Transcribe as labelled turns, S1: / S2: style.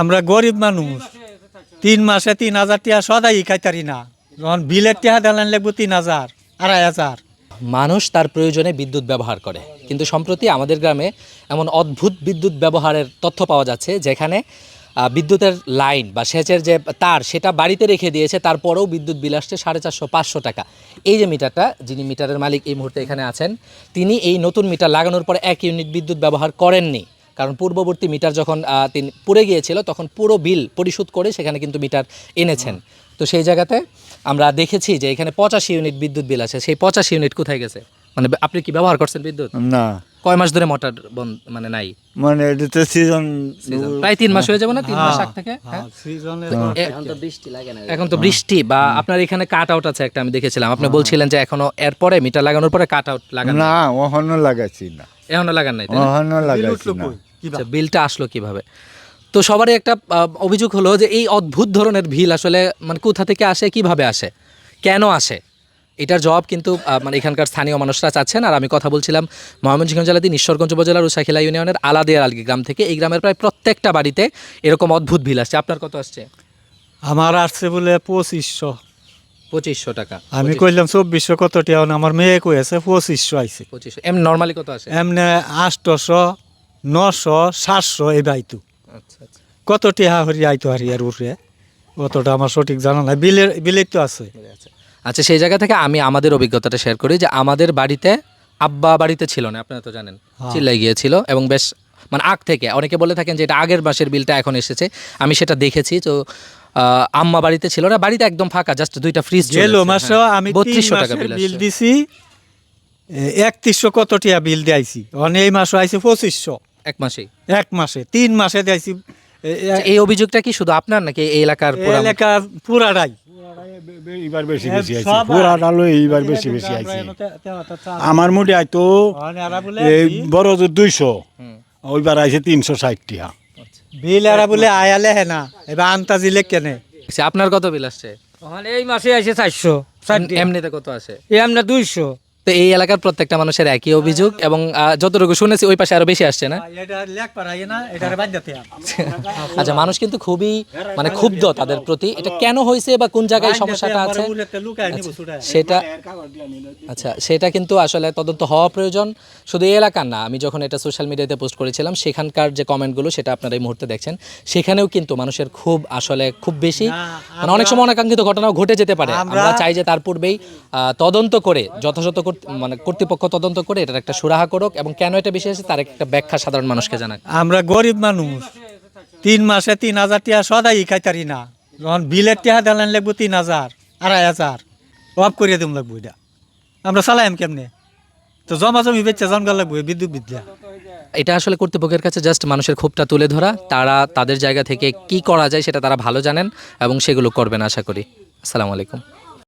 S1: আমরা গরিব মানুষ 3 মাসে 3000 টাকা সদাই খাইতারি না, যখন বিলের টাকা দেন লাগবো 3000 2500।
S2: মানুষ তার প্রয়োজনে বিদ্যুৎ ব্যবহার করে, কিন্তু সম্প্রতি আমাদের গ্রামে এমন অদ্ভুত বিদ্যুৎ ব্যবহারের তথ্য পাওয়া যাচ্ছে যেখানে বিদ্যুতের লাইন বা সেচের যে তার সেটা বাড়িতে রেখে দিয়েছে, তারপরেও বিদ্যুৎ বিল আসছে 450-500 টাকা। এই যে মিটারটা, যিনি মিটারের মালিক এই মুহূর্তে এখানে আছেন, তিনি এই নতুন মিটার লাগানোর পরে 1 ইউনিট বিদ্যুৎ ব্যবহার করেননি, কারণ পূর্ববর্তী মিটার যখন তিনি পুড়ে গিয়েছিল তখন পুরো বিল পরিশোধ করে সেখানে কিন্তু মিটার এনেছেন। তো সেই জায়গাতে আমরা দেখেছি যে এখানে 85 ইউনিট বিদ্যুৎ বিল আছে। সেই 85 ইউনিট কোথায় গেছে? মানে আপনি কি ব্যবহার করছেন বিদ্যুৎ?
S3: না,
S2: কয় মাস ধরে মোটর মানে নাই?
S3: মানে এটা তো সিজন
S2: প্রায় 3 মাস হয়ে যাবে না? 3 মাস আগ থেকে। হ্যাঁ, এখন তো বৃষ্টি বা আপনার এখানে কাট আউট আছে একটা, আমি দেখেছিলাম আপনি বলছিলেন যে এখনো এরপরে মিটার লাগানোর পরে কাট আউট লাগান
S3: না, ওখানে লাগাচ্ছি না,
S2: এখনো লাগান নাই।
S3: ওখানে লাগাচ্ছি না।
S2: আচ্ছা, বিলটা আসলো কিভাবে? তো সবারই একটা অভিযোগ হলো যে এই অদ্ভুত ধরনের বিল আসলে মানে কোথা থেকে আসে, কিভাবে আসে, কেন আসে, এটার জবাব কিন্তু মানে এখানকার স্থানীয় মানুষরা চাচ্ছেন। আর আমি কথা বলছিলাম ময়মনসিংহ জেলাধীন ঈশ্বরগঞ্জ উপজেলার উসাখিলা ইউনিয়নের আলাদিয়ার আলগি গ্রাম থেকে। এই গ্রামের প্রায় প্রত্যেকটা বাড়িতে এরকম অদ্ভুত বিল আসছে। আপনার কত আসছে?
S1: আমার আসছে বলে 2500
S2: টাকা।
S1: আমি কইলাম 2400 কত টাকা, আমার মেয়ে কইছে 2500 আইছে।
S2: 2500 এমনি নর্মালি কত আসে?
S1: এমনি 800 900 700 এই বাইতু।
S2: আচ্ছা আচ্ছা,
S1: কত টাকা হরি আইতো হারি আর উঠে অতটা আমার সঠিক জানা নাই, বিলের তো আছে।
S2: আচ্ছা, সেই জায়গা থেকে আমি আমাদের অভিজ্ঞতাটা শেয়ার করি যে আমাদের বাড়িতে আব্বা বাড়িতে ছিল না, আপনারা তো জানেন, চিল্লাই গিয়েছিল এবং বেশ মানে আগ থেকে অনেকে বলে থাকেন যে এটা আগের মাসের বিলটা এখন এসেছে, আমি সেটা দেখেছি। তো আম্মা বাড়িতে ছিল না, বাড়িতে একদম ফাঁকা, জাস্ট 2টা ফ্রিজ
S1: গেল মাসে আমি
S2: 3200 টাকা
S1: বিল দিছি, 3100 কত টাকা বিল দিয়েছি। এই মাসে আইছে 2500
S2: এক মাসেই,
S1: 1 মাসে 3 মাসে দিয়েছি।
S2: এই অভিযোগটা কি শুধু আপনার নাকি এই এলাকার
S1: এলাকা পুরাটাই?
S3: এইবার বেশি বেশি আইছে, পুরা ডালো এইবার বেশি বেশি আইছে। আমার মোটে আইতো এই বড় 200, ওইবার আইছে 360 টাকা
S1: বিল। এরা বলে আয়ালে হে না, এবার আন্তাজিলে কেনে।
S2: আপনার কত বিল আসছে?
S1: এই মাসে আইছে 400।
S2: এমনিতে কত আসে?
S1: এমনি 200।
S2: তো এই এলাকার প্রত্যেকটা মানুষের একই অভিযোগ এবং যতটুকু শুনেছি ওই পাশে আরো বেশি আসছে না? আচ্ছা, মানুষ কিন্তু খুবই মানে ক্ষুব্ধ তাদের প্রতি। এটা কেন হয়েছে বা কোন জায়গায় সমস্যাটা আছে সেটা কিন্তু আসলে তদন্ত হওয়া প্রয়োজন। শুধু এই এলাকার না, আমি যখন এটা সোশ্যাল মিডিয়াতে পোস্ট করেছিলাম সেখানকার যে কমেন্টগুলো সেটা আপনারা এই মুহূর্তে দেখছেন, সেখানেও কিন্তু মানুষের খুব আসলে খুব বেশি, মানে অনেক সময় অনাকাঙ্ক্ষিত ঘটনাও ঘটে যেতে পারে। আমরা চাই যে তার পূর্বেই তদন্ত করে যথাযথ মানে কর্তৃপক্ষ তদন্ত করে এটার একটা সুরাহা করুক এবং কেন এটা বেশি আছে তার একটা ব্যাখ্যা সাধারণ মানুষকে জানাক।
S1: আমরা গরিব মানুষ 3 মাসে 3000 টাকা সদাই খাইতারি না, যখন বিলের টাকা দেন লাগবো 3000 2500 অফ করিয়ে দিম লাগবো। এটা আমরা চালাইম কেমনে? তো জমা জমি বেচে জনগাল লাগবো বিদ্যুৎ বিদ্যা।
S2: এটা আসলে কর্তৃপক্ষের কাছে জাস্ট মানুষের ক্ষোভটা তুলে ধরা, তারা তাদের জায়গা থেকে কি করা যায় সেটা তারা ভালো জানেন এবং সেগুলো করবেন আশা করি। আসসালামু আলাইকুম।